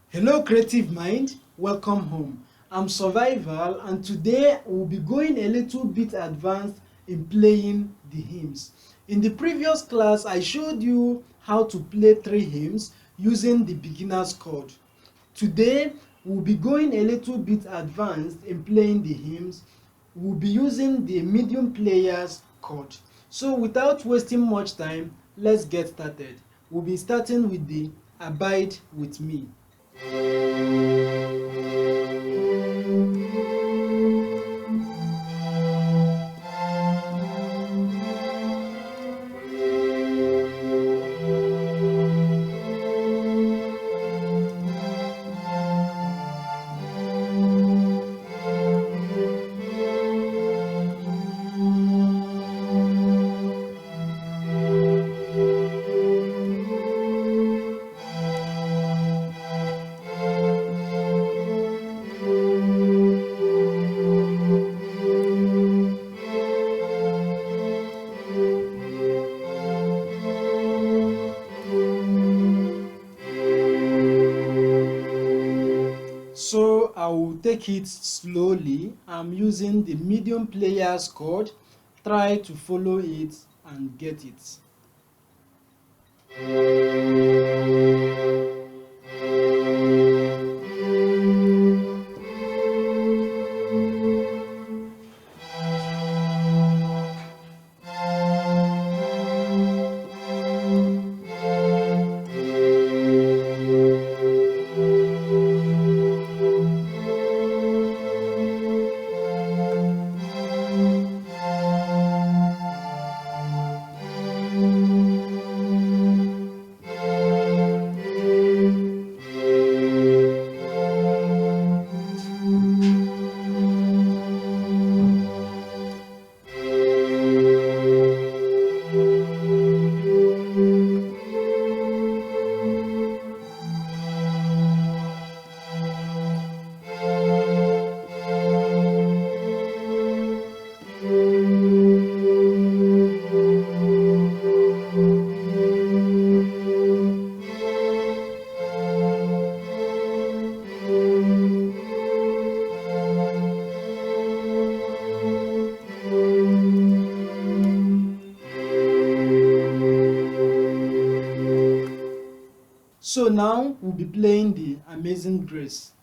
Hello creative mind, welcome home. I'm Survival and today we'll be going a little bit advanced in playing the hymns. In the previous class I showed you how to play three hymns using the beginner's chord. Today we'll be going a little bit advanced in playing the hymns. We'll be using the medium player's chord. So without wasting much time, let's get started. We'll be starting with the Abide With Me. So I will take it slowly. I'm using the medium player's chord. Try to follow it and get it. So now we'll be playing the Amazing Grace.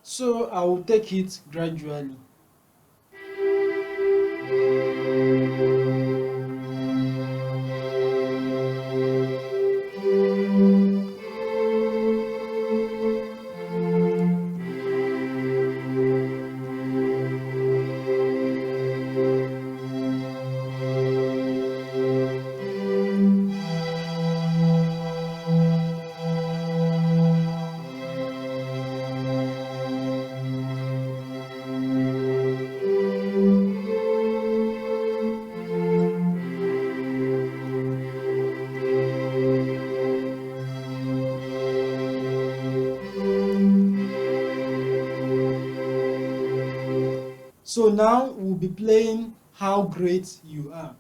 So I will take it gradually. So now we'll be playing How Great You Are.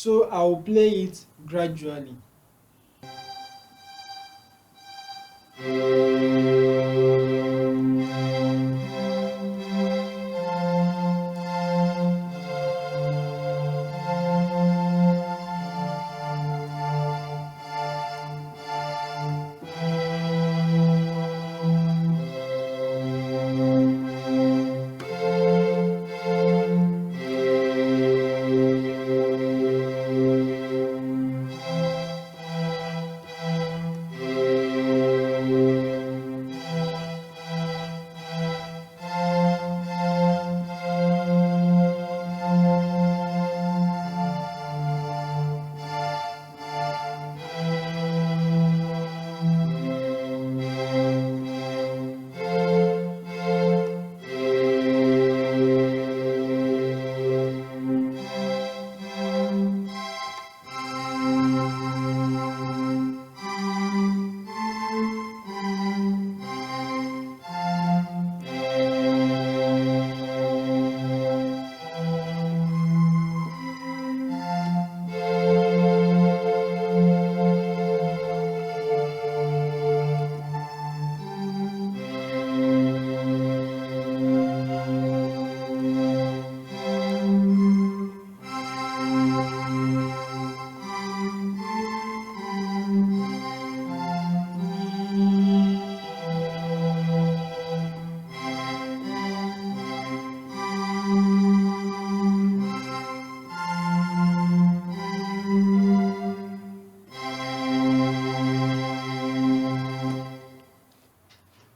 So I'll play it gradually.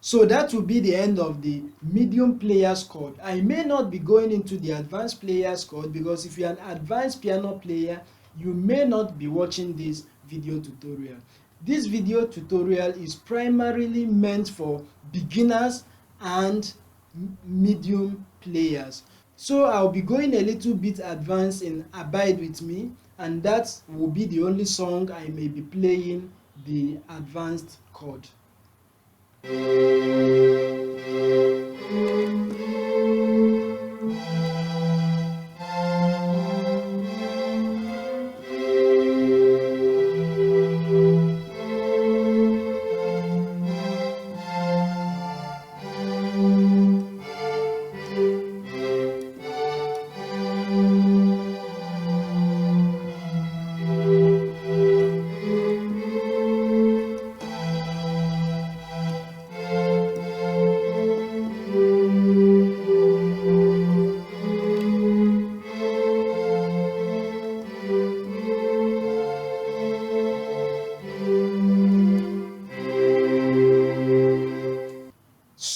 So that will be the end of the medium player's chord. I may not be going into the advanced player's chord because if you're an advanced piano player, you may not be watching this video tutorial. This video tutorial is primarily meant for beginners and medium players. So I'll be going a little bit advanced in Abide With Me, and that will be the only song I may be playing the advanced chord.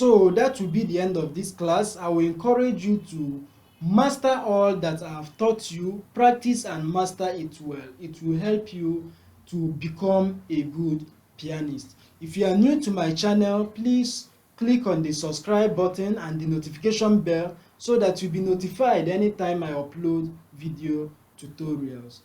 So that will be the end of this class. I will encourage you to master all that I have taught you, practice and master it well. It will help you to become a good pianist. If you are new to my channel, please click on the subscribe button and the notification bell so that you'll be notified anytime I upload video tutorials.